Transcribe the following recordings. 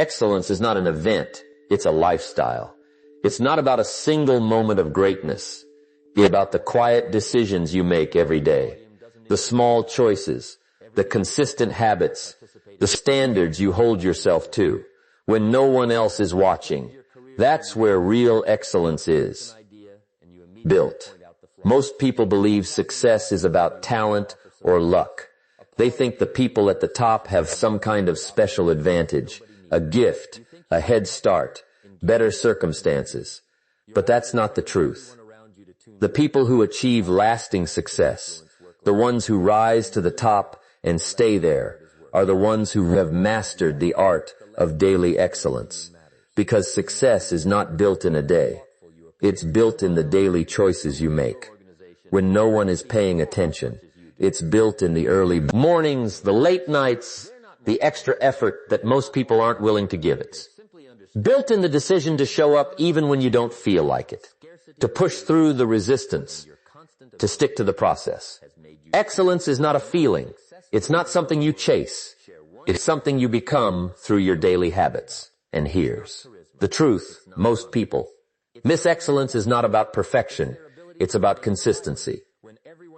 Excellence is not an event, it's a lifestyle. It's not about a single moment of greatness. It's about the quiet decisions you make every day, the small choices, the consistent habits, the standards you hold yourself to when no one else is watching. That's where real excellence is built. Most people believe success is about talent or luck. They think the people at the top have some kind of special advantage, a gift, a head start, better circumstances. But that's not the truth. The people who achieve lasting success, the ones who rise to the top and stay there, are the ones who have mastered the art of daily excellence. Because success is not built in a day. It's built in the daily choices you make. When no one is paying attention, it's built in the early mornings, the late nights, the extra effort that most people aren't willing to give. It's built in the decision to show up even when you don't feel like it, to push through the resistance, to stick to the process. Excellence is not a feeling. It's not something you chase. It's something you become through your daily habits. And here's the truth. Most people miss excellence is not about perfection. It's about consistency.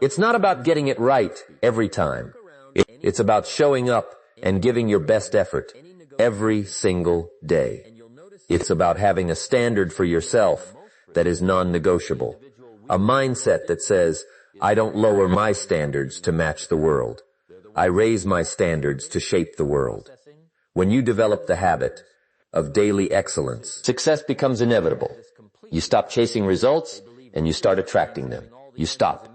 It's not about getting it right every time. It's about showing up and giving your best effort every single day. It's about having a standard for yourself that is non-negotiable. A mindset that says, I don't lower my standards to match the world. I raise my standards to shape the world. When you develop the habit of daily excellence, success becomes inevitable. You stop chasing results and you start attracting them. You stop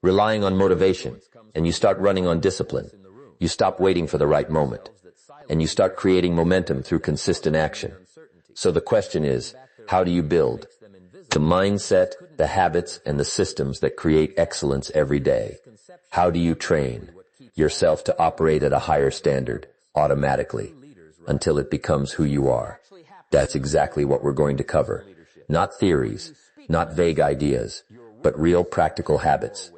relying on motivation and you start running on discipline. You stop waiting for the right moment and you start creating momentum through consistent action. So the question is, how do you build the mindset, the habits, and the systems that create excellence every day? How do you train yourself to operate at a higher standard automatically until it becomes who you are? That's exactly what we're going to cover. Not theories, not vague ideas, but real practical habits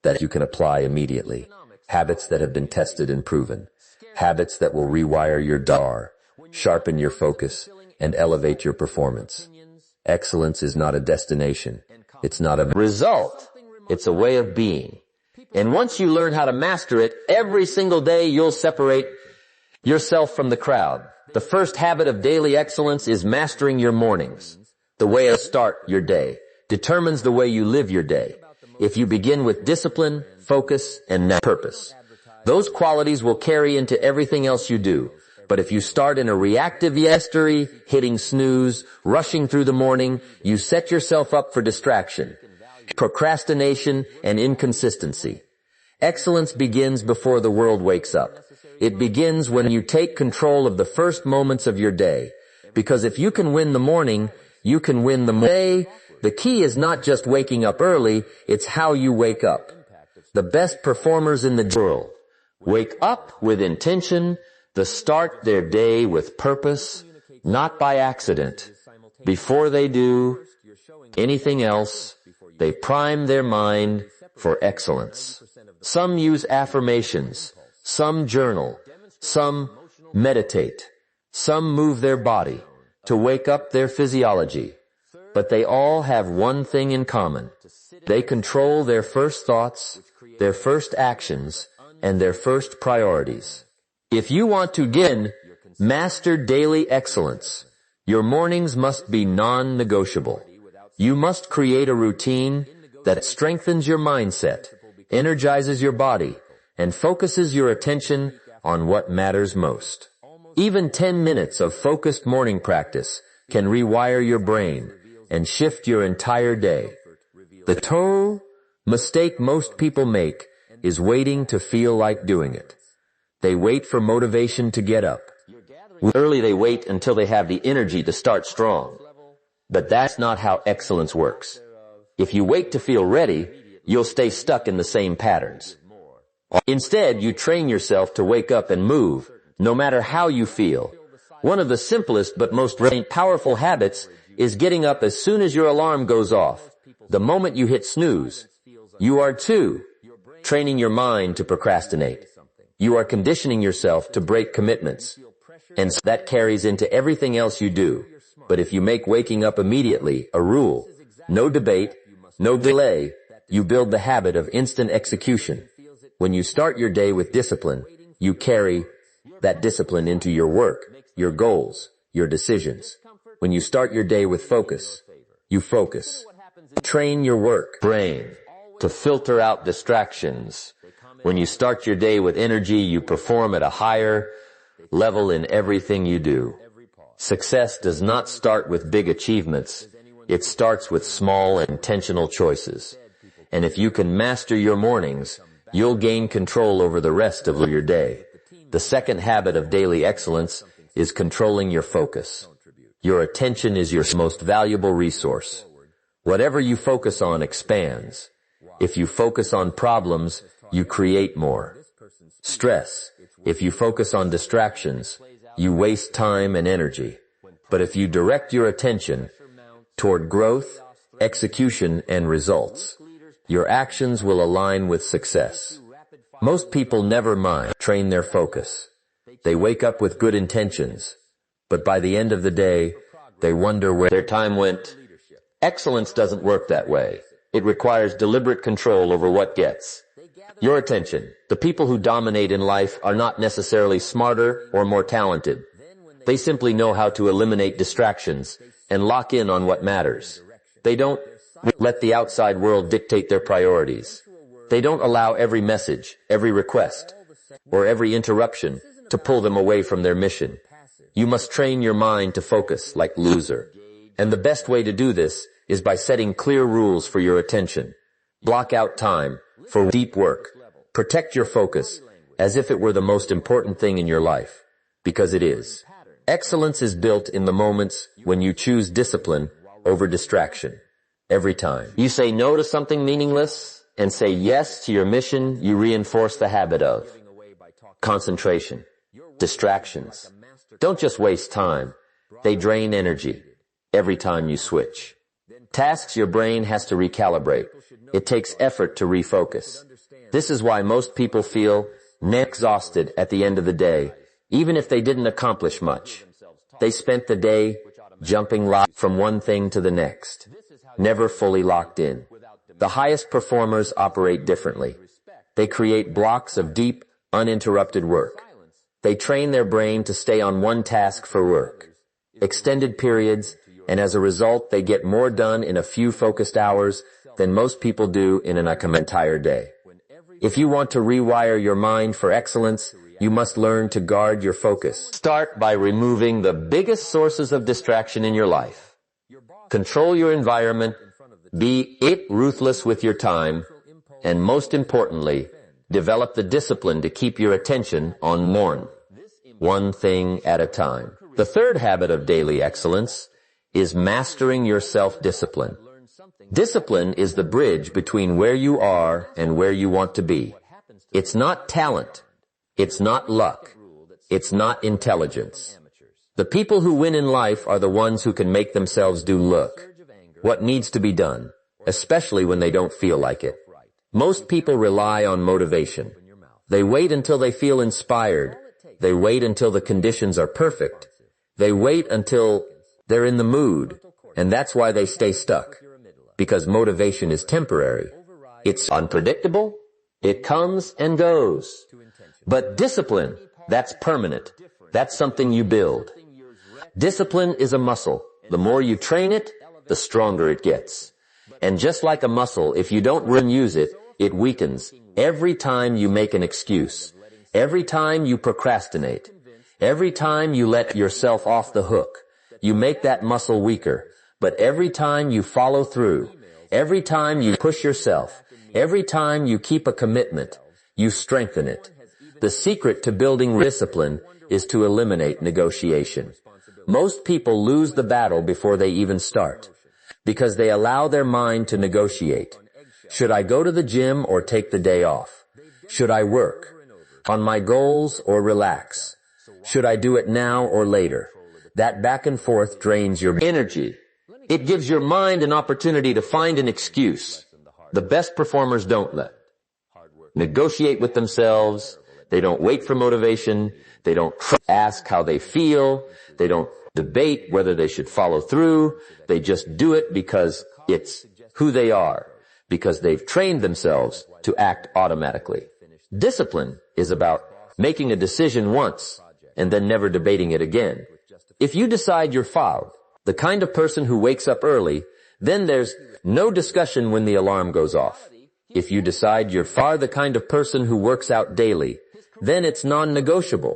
that you can apply immediately. Habits that have been tested and proven. Habits that will rewire your DAR, sharpen your focus, and elevate your performance. Excellence is not a destination. It's not a result. It's a way of being. And once you learn how to master it, every single day you'll separate yourself from the crowd. The first habit of daily excellence is mastering your mornings. The way to start your day determines the way you live your day. If you begin with discipline, focus, and purpose, those qualities will carry into everything else you do. But if you start in a reactive yesterday, hitting snooze, rushing through the morning, you set yourself up for distraction, procrastination, and inconsistency. Excellence begins before the world wakes up. It begins when you take control of the first moments of your day. Because if you can win the morning, you can win the day. The key is not just waking up early, it's how you wake up. The best performers in the world wake up with intention, to start their day with purpose, not by accident. Before they do anything else, they prime their mind for excellence. Some use affirmations, some journal, some meditate, some move their body to wake up their physiology. But they all have one thing in common. They control their first thoughts, their first actions, and their first priorities. If you want to again master daily excellence, your mornings must be non-negotiable. You must create a routine that strengthens your mindset, energizes your body, and focuses your attention on what matters most. Even 10 minutes of focused morning practice can rewire your brain and shift your entire day. The total mistake most people make is waiting to feel like doing it. They wait for motivation to get up. Early they wait until they have the energy to start strong. But that's not how excellence works. If you wait to feel ready, you'll stay stuck in the same patterns. Instead, you train yourself to wake up and move, no matter how you feel. One of the simplest but most powerful habits is getting up as soon as your alarm goes off. The moment you hit snooze, you are too training your mind to procrastinate. You are conditioning yourself to break commitments, And so that carries into everything else you do. But if you make waking up immediately a rule, no debate, no delay, you build the habit of instant execution. When you start your day with discipline, you carry that discipline into your work, your goals, your decisions. When you start your day with focus, you focus. Train your work brain to filter out distractions. When you start your day with energy, you perform at a higher level in everything you do. Success does not start with big achievements. It starts with small, intentional choices. And if you can master your mornings, you'll gain control over the rest of your day. The second habit of daily excellence is controlling your focus. Your attention is your most valuable resource. Whatever you focus on expands. If you focus on problems, you create more. Stress. If you focus on distractions, you waste time and energy. But if you direct your attention toward growth, execution, and results, your actions will align with success. Most people never mind train their focus. They wake up with good intentions, but by the end of the day, they wonder where their time went. Excellence doesn't work that way. It requires deliberate control over what gets your attention. The people who dominate in life are not necessarily smarter or more talented. They simply know how to eliminate distractions and lock in on what matters. They don't let the outside world dictate their priorities. They don't allow every message, every request, or every interruption to pull them away from their mission. You must train your mind to focus like loser. And the best way to do this is by setting clear rules for your attention. Block out time for deep work. Protect your focus as if it were the most important thing in your life, because it is. Excellence is built in the moments when you choose discipline over distraction. Every time you say no to something meaningless and say yes to your mission, you reinforce the habit of concentration. Distractions don't just waste time, they drain energy every time you switch. Tasks your brain has to recalibrate. It takes effort to refocus. This is why most people feel exhausted at the end of the day, even if they didn't accomplish much. They spent the day jumping from one thing to the next, never fully locked in. The highest performers operate differently. They create blocks of deep, uninterrupted work. They train their brain to stay on one task for work, extended periods, and as a result, they get more done in a few focused hours than most people do in an entire day. If you want to rewire your mind for excellence, you must learn to guard your focus. Start by removing the biggest sources of distraction in your life. Control your environment, be ruthless with your time, and most importantly, develop the discipline to keep your attention on one thing at a time. The third habit of daily excellence is mastering your self-discipline. Discipline is the bridge between where you are and where you want to be. It's not talent. It's not luck. It's not intelligence. The people who win in life are the ones who can make themselves do what needs to be done, especially when they don't feel like it. Most people rely on motivation. They wait until they feel inspired. They wait until the conditions are perfect. They wait until they're in the mood, and that's why they stay stuck. Because motivation is temporary. It's unpredictable. It comes and goes. But discipline, that's permanent. That's something you build. Discipline is a muscle. The more you train it, the stronger it gets. And just like a muscle, if you don't use it, it weakens. Every time you make an excuse, every time you procrastinate, every time you let yourself off the hook, you make that muscle weaker. But every time you follow through, every time you push yourself, every time you keep a commitment, you strengthen it. The secret to building discipline is to eliminate negotiation. Most people lose the battle before they even start, because they allow their mind to negotiate. Should I go to the gym or take the day off? Should I work on my goals or relax? Should I do it now or later? That back and forth drains your energy. It gives your mind an opportunity to find an excuse. The best performers don't negotiate with themselves. They don't wait for motivation. They don't ask how they feel. They don't debate whether they should follow through. They just do it because it's who they are, because they've trained themselves to act automatically. Discipline is about making a decision once and then never debating it again. If you decide you're the kind of person who wakes up early, then there's no discussion when the alarm goes off. If you decide you're the kind of person who works out daily, then it's non-negotiable.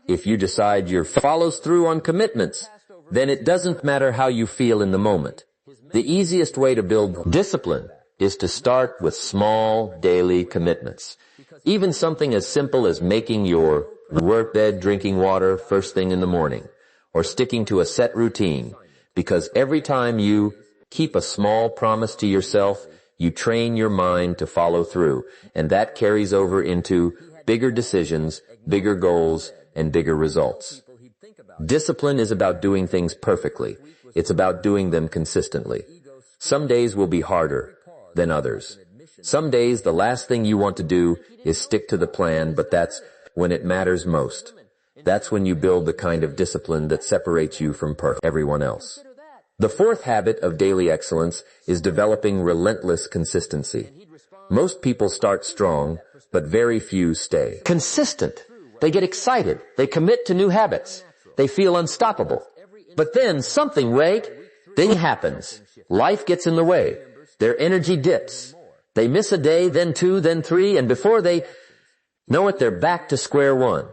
If you decide you're follows through on commitments, then it doesn't matter how you feel in the moment. The easiest way to build discipline is to start with small daily commitments. Even something as simple as making your work bed, drinking water first thing in the morning, or sticking to a set routine, because every time you keep a small promise to yourself, you train your mind to follow through, and that carries over into bigger decisions, bigger goals, and bigger results. Discipline is about doing things perfectly. It's about doing them consistently. Some days will be harder than others. Some days the last thing you want to do is stick to the plan, but that's when it matters most. That's when you build the kind of discipline that separates you from everyone else. The fourth habit of daily excellence is developing relentless consistency. Most people start strong, but very few stay consistent. They get excited. They commit to new habits. They feel unstoppable. But then something happens. Life gets in the way. Their energy dips. They miss a day, then two, then three, and before they know it, they're back to square one.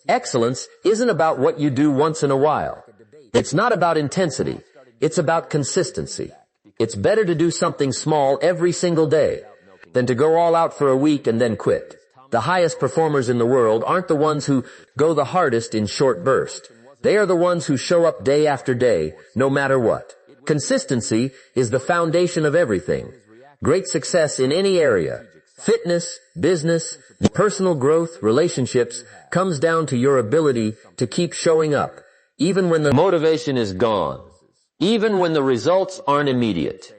Excellence isn't about what you do once in a while. It's not about intensity. It's about consistency. It's better to do something small every single day than to go all out for a week and then quit. The highest performers in the world aren't the ones who go the hardest in short bursts. They are the ones who show up day after day, no matter what. Consistency is the foundation of everything. Great success in any area, fitness, business, personal growth, relationships, comes down to your ability to keep showing up, even when the motivation is gone, even when the results aren't immediate,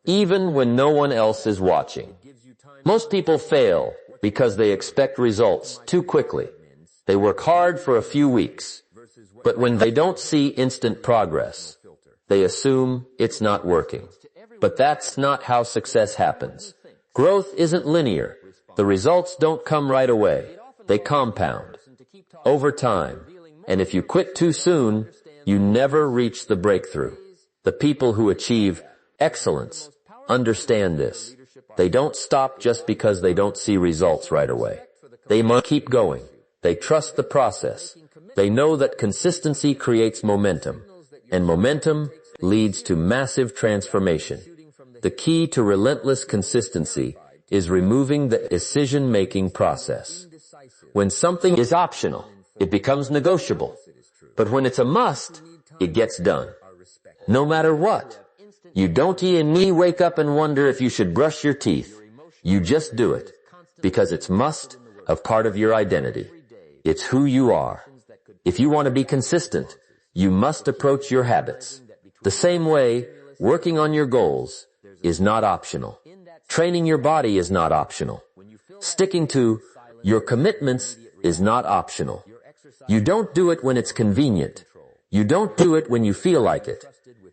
even when no one else is watching. Most people fail because they expect results too quickly. They work hard for a few weeks, but when they don't see instant progress, they assume it's not working. But that's not how success happens. Growth isn't linear. The results don't come right away. They compound over time. And if you quit too soon, you never reach the breakthrough. The people who achieve excellence understand this. They don't stop just because they don't see results right away. They must keep going. They trust the process. They know that consistency creates momentum, and momentum leads to massive transformation. The key to relentless consistency is removing the decision-making process. When something is optional, it becomes negotiable. But when it's a must, it gets done. No matter what. You don't wake up and wonder if you should brush your teeth. You just do it because it's a part of your identity. It's who you are. If you want to be consistent, you must approach your habits the same way. Working on your goals is not optional. Training your body is not optional. Sticking to your commitments is not optional. You don't do it when it's convenient. You don't do it when you feel like it.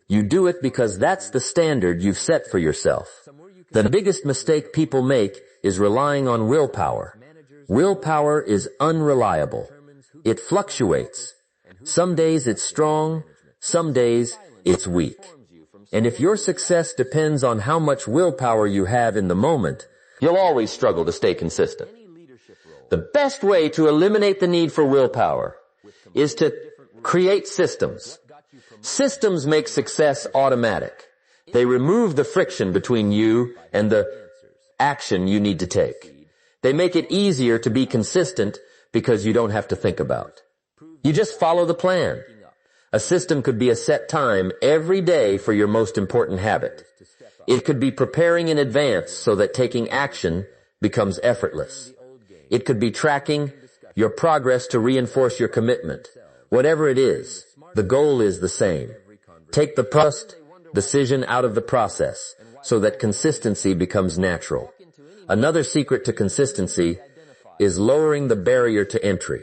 You do it because that's the standard you've set for yourself. The biggest mistake people make is relying on willpower. Willpower is unreliable. It fluctuates. Some days it's strong, some days it's weak. And if your success depends on how much willpower you have in the moment, you'll always struggle to stay consistent. The best way to eliminate the need for willpower is to create systems. Systems make success automatic. They remove the friction between you and the action you need to take. They make it easier to be consistent because you don't have to think about. You just follow the plan. A system could be a set time every day for your most important habit. It could be preparing in advance so that taking action becomes effortless. It could be tracking your progress to reinforce your commitment. Whatever it is, the goal is the same. Take the first decision out of the process so that consistency becomes natural. Another secret to consistency is lowering the barrier to entry.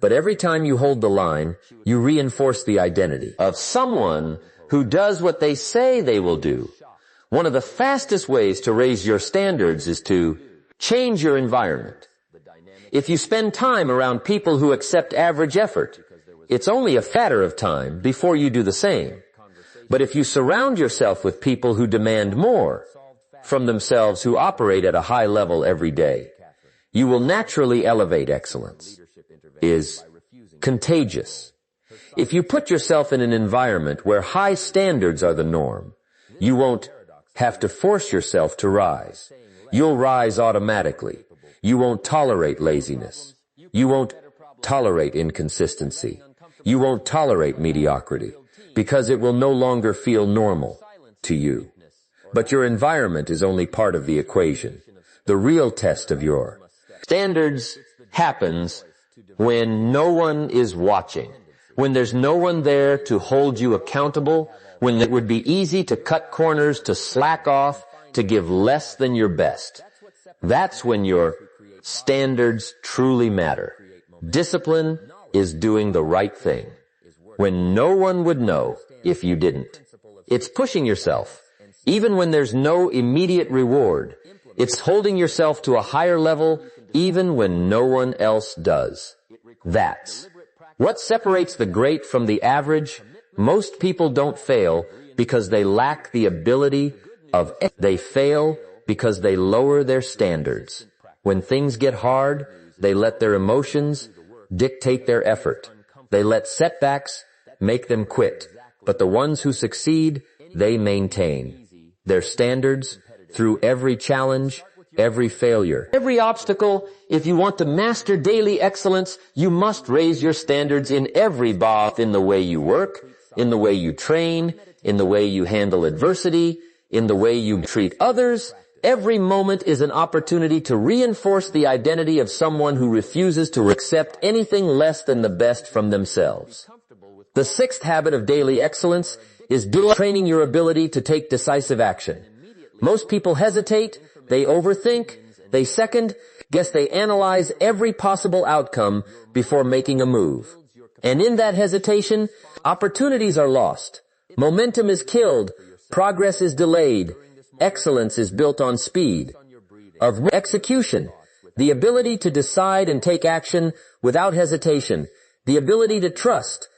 But every time you hold the line, you reinforce the identity of someone who does what they say they will do. One of the fastest ways to raise your standards is to change your environment. If you spend time around people who accept average effort, it's only a matter of time before you do the same. But if you surround yourself with people who demand more from themselves, who operate at a high level every day, you will naturally elevate excellence. Is contagious. If you put yourself in an environment where high standards are the norm, you won't have to force yourself to rise. You'll rise automatically. You won't tolerate laziness. You won't tolerate inconsistency. You won't tolerate mediocrity, because it will no longer feel normal to you. But your environment is only part of the equation. The real test of your standards happens when no one is watching, when there's no one there to hold you accountable, when it would be easy to cut corners, to slack off, to give less than your best. That's when your standards truly matter. Discipline is doing the right thing when no one would know if you didn't. It's pushing yourself, even when there's no immediate reward. It's holding yourself to a higher level, even when no one else does. That's what separates the great from the average. Most people don't fail because they lack the ability of. They fail because they lower their standards. When things get hard, they let their emotions dictate their effort. They let setbacks make them quit. But the ones who succeed, they maintain their standards through every challenge, every failure, every obstacle. If you want to master daily excellence, you must raise your standards in every bath, in the way you work, in the way you train, in the way you handle adversity, in the way you treat others. Every moment is an opportunity to reinforce the identity of someone who refuses to accept anything less than the best from themselves. The sixth habit of daily excellence is training your ability to take decisive action. Most people hesitate, they overthink, they second guess, they analyze every possible outcome before making a move. And in that hesitation, opportunities are lost. Momentum is killed. Progress is delayed. Excellence is built on speed of execution, the ability to decide and take action without hesitation, the ability to trust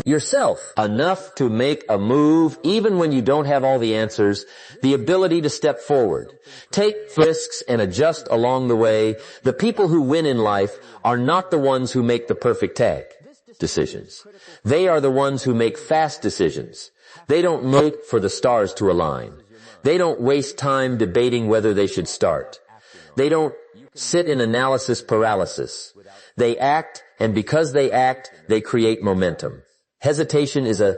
yourself enough to make a move even when you don't have all the answers, the ability to step forward, take risks and adjust along the way. The people who win in life are not the ones who make the perfect tag decisions. They are the ones who make fast decisions. They don't wait for the stars to align. They don't waste time debating whether they should start. They don't sit in analysis paralysis. They act, and because they act, they create momentum. Hesitation is a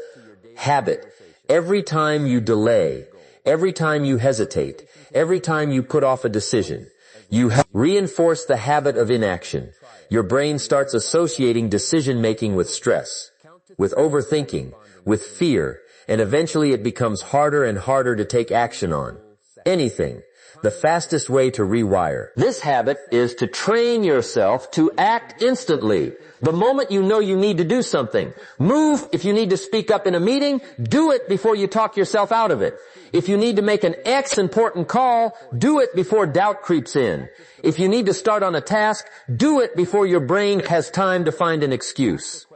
habit. Every time you delay, every time you hesitate, every time you put off a decision, you reinforce the habit of inaction. Your brain starts associating decision-making with stress, with overthinking, with fear, and eventually it becomes harder and harder to take action on anything. The fastest way to rewire this habit is to train yourself to act instantly. The moment you know you need to do something, move. If you need to speak up in a meeting, do it before you talk yourself out of it. If you need to make an important call, do it before doubt creeps in. If you need to start on a task, do it before your brain has time to find an excuse.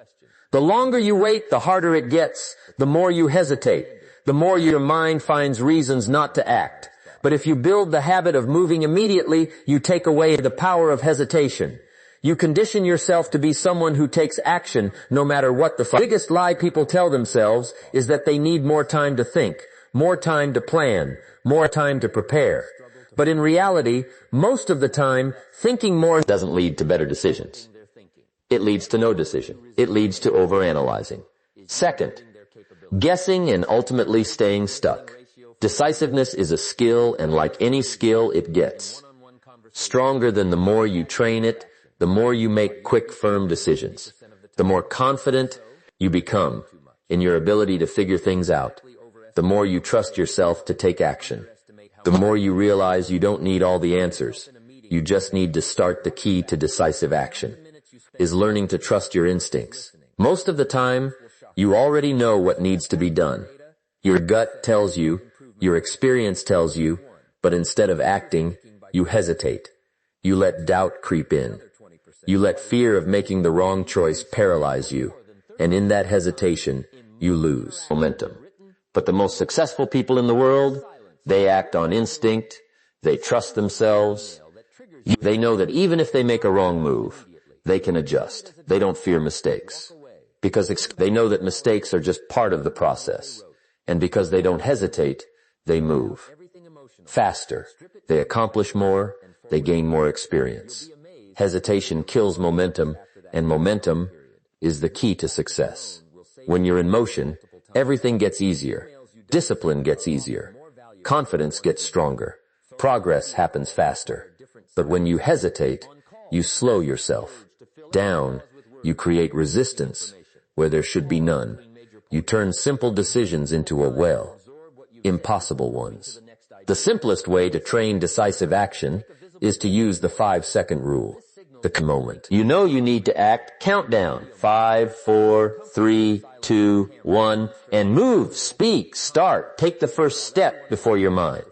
The longer you wait, the harder it gets. The more you hesitate, the more your mind finds reasons not to act. But if you build the habit of moving immediately, you take away the power of hesitation. You condition yourself to be someone who takes action no matter what the biggest lie people tell themselves is that they need more time to think, more time to plan, more time to prepare. But in reality, most of the time, thinking more doesn't lead to better decisions. It leads to no decision. It leads to overanalyzing. Second, guessing and ultimately staying stuck. Decisiveness is a skill, and like any skill, it gets stronger than the more you train it, the more you make quick, firm decisions, the more confident you become in your ability to figure things out, the more you trust yourself to take action, the more you realize you don't need all the answers. You just need to start the key to decisive action. is learning to trust your instincts. Most of the time, you already know what needs to be done. Your gut tells you, your experience tells you, but instead of acting, you hesitate. You let doubt creep in. You let fear of making the wrong choice paralyze you. And in that hesitation, you lose momentum. But the most successful people in the world, they act on instinct. They trust themselves. They know that even if they make a wrong move, they can adjust. They don't fear mistakes. Because they know that mistakes are just part of the process. And because they don't hesitate, they move faster. They accomplish more. They gain more experience. Hesitation kills momentum, and momentum is the key to success. When you're in motion, everything gets easier. Discipline gets easier. Confidence gets stronger. Progress happens faster. But when you hesitate, you slow yourself down. You create resistance where there should be none. You turn simple decisions into impossible ones. The simplest way to train decisive action is to use the 5-second rule. The moment you know you need to act, count down 5, 4, 3, 2, 1, and move, speak, start, take the first step before your mind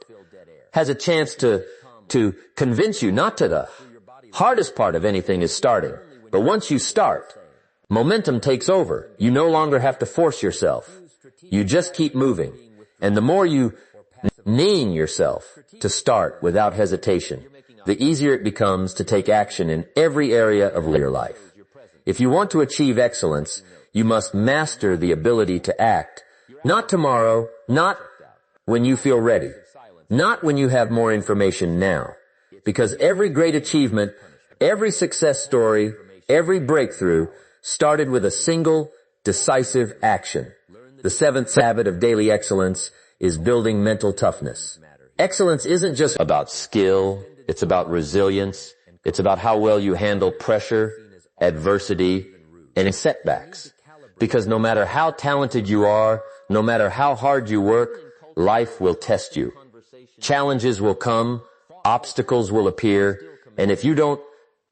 has a chance to convince you not to. The hardest part of anything is starting. But once you start, momentum takes over. You no longer have to force yourself. You just keep moving. And the more you name yourself to start without hesitation, the easier it becomes to take action in every area of your life. If you want to achieve excellence, you must master the ability to act, not tomorrow, not when you feel ready, not when you have more information now. Because every great achievement, every success story, every breakthrough started with a single, decisive action. The 7th habit of daily excellence is building mental toughness. Excellence isn't just about skill. It's about resilience. It's about how well you handle pressure, adversity, and setbacks. Because no matter how talented you are, no matter how hard you work, life will test you. Challenges will come, obstacles will appear, and if you don't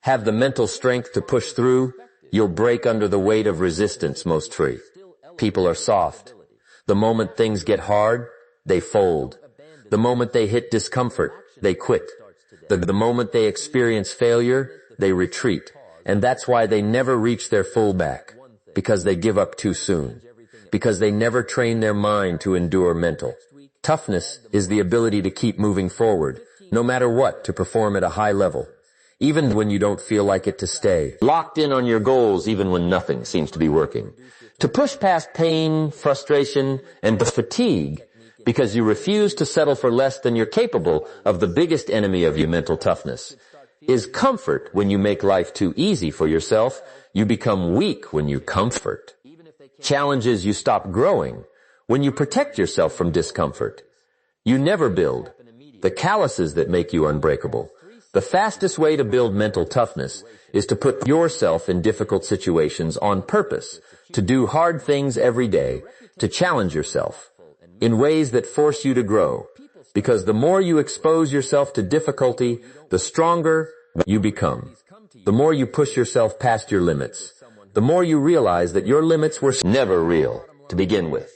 have the mental strength to push through, you'll break under the weight of resistance most free. People are soft. The moment things get hard, they fold. The moment they hit discomfort, they quit. The moment they experience failure, they retreat. And that's why they never reach their full back. Because they give up too soon. Because they never train their mind to endure mental. Toughness is the ability to keep moving forward, no matter what, to perform at a high level. Even when you don't feel like it, to stay locked in on your goals even when nothing seems to be working. To push past pain, frustration, and fatigue because you refuse to settle for less than you're capable of. The biggest enemy of your mental toughness is comfort. When you make life too easy for yourself, you become weak. When you comfort challenges, you stop growing. When you protect yourself from discomfort, you never build the calluses that make you unbreakable. The fastest way to build mental toughness is to put yourself in difficult situations on purpose, to do hard things every day, to challenge yourself in ways that force you to grow. Because the more you expose yourself to difficulty, the stronger you become. The more you push yourself past your limits, the more you realize that your limits were never real to begin with.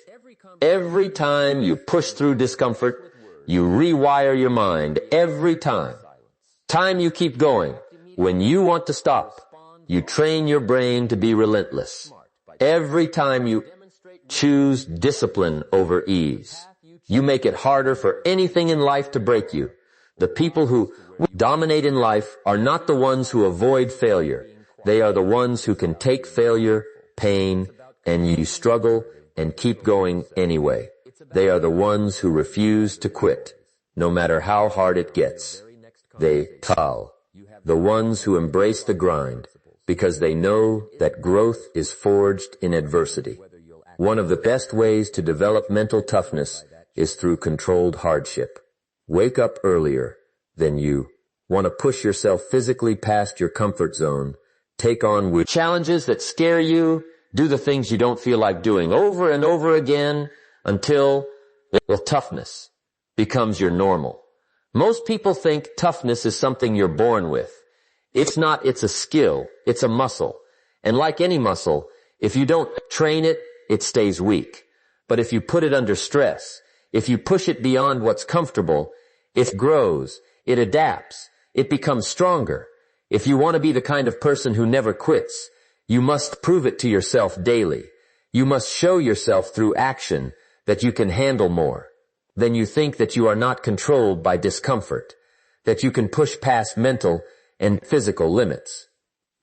Every time you push through discomfort, you rewire your mind. Every time you keep going, when you want to stop, you train your brain to be relentless. Every time you choose discipline over ease, you make it harder for anything in life to break you. The people who dominate in life are not the ones who avoid failure. They are the ones who can take failure, pain, and you struggle and keep going anyway. They are the ones who refuse to quit, no matter how hard it gets. The ones who embrace the grind because they know that growth is forged in adversity. One of the best ways to develop mental toughness is through controlled hardship. Wake up earlier than you want to push yourself physically past your comfort zone. Take on challenges that scare you. Do the things you don't feel like doing over and over again until toughness becomes your normal. Most people think toughness is something you're born with. It's not. It's a skill. It's a muscle. And like any muscle, if you don't train it, it stays weak. But if you put it under stress, if you push it beyond what's comfortable, it grows, it adapts, it becomes stronger. If you want to be the kind of person who never quits, you must prove it to yourself daily. You must show yourself through action that you can handle more. Then you think that you are not controlled by discomfort, that you can push past mental and physical limits.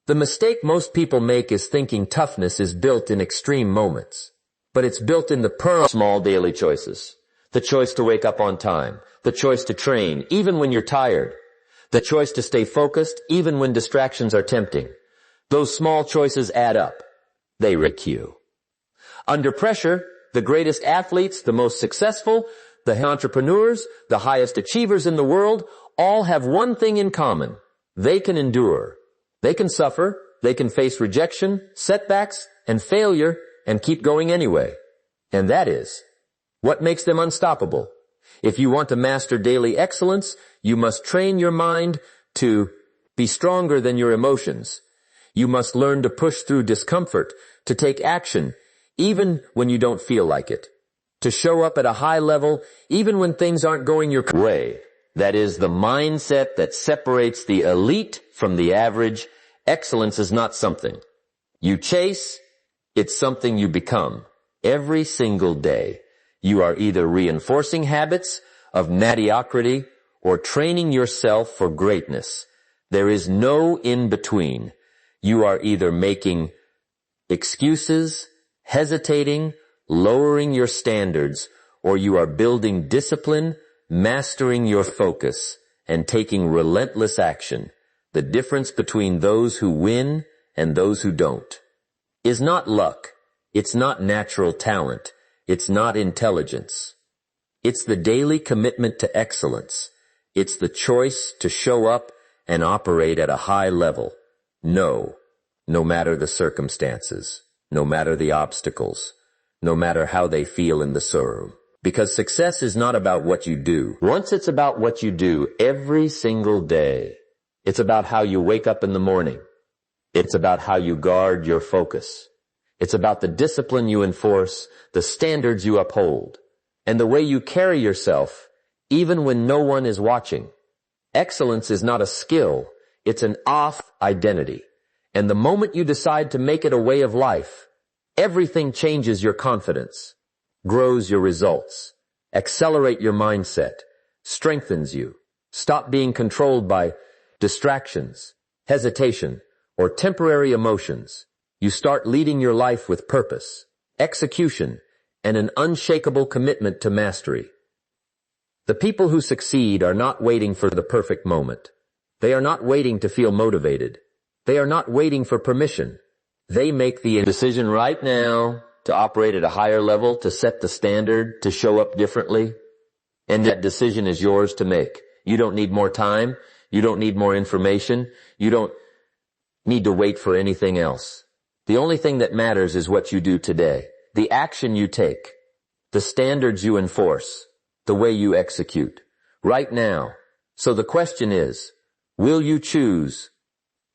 The mistake most people make is thinking toughness is built in extreme moments. But it's built in the small daily choices. The choice to wake up on time. The choice to train, even when you're tired. The choice to stay focused, even when distractions are tempting. Those small choices add up. They wreck you. Under pressure, the greatest athletes, the most successful, the entrepreneurs, the highest achievers in the world, all have one thing in common. They can endure. They can suffer. They can face rejection, setbacks, and failure, and keep going anyway. And that is what makes them unstoppable. If you want to master daily excellence, you must train your mind to be stronger than your emotions. You must learn to push through discomfort, to take action, even when you don't feel like it, to show up at a high level, even when things aren't going your way. That is the mindset that separates the elite from the average. Excellence is not something you chase. It's something you become every single day. You are either reinforcing habits of mediocrity or training yourself for greatness. There is no in between. You are either making excuses, hesitating, lowering your standards, or you are building discipline, mastering your focus, and taking relentless action. The difference between those who win and those who don't is not luck. It's not natural talent. It's not intelligence. It's the daily commitment to excellence. It's the choice to show up and operate at a high level. No matter the circumstances, no matter the obstacles, no matter how they feel in the sorrow. Because success is not about what you do. Once it's about what you do every single day. It's about how you wake up in the morning. It's about how you guard your focus. It's about the discipline you enforce, the standards you uphold, and the way you carry yourself even when no one is watching. Excellence is not a skill. It's an identity. And the moment you decide to make it a way of life, everything changes your confidence, grows your results, accelerate your mindset, strengthens you. Stop being controlled by distractions, hesitation, or temporary emotions. You start leading your life with purpose, execution, and an unshakable commitment to mastery. The people who succeed are not waiting for the perfect moment. They are not waiting to feel motivated. They are not waiting for permission. They make the decision right now to operate at a higher level, to set the standard, to show up differently. And that decision is yours to make. You don't need more time. You don't need more information. You don't need to wait for anything else. The only thing that matters is what you do today, the action you take, the standards you enforce, the way you execute, right now. So the question is, will you choose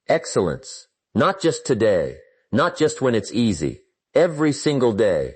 excellence, not just today, not just when it's easy, every single day,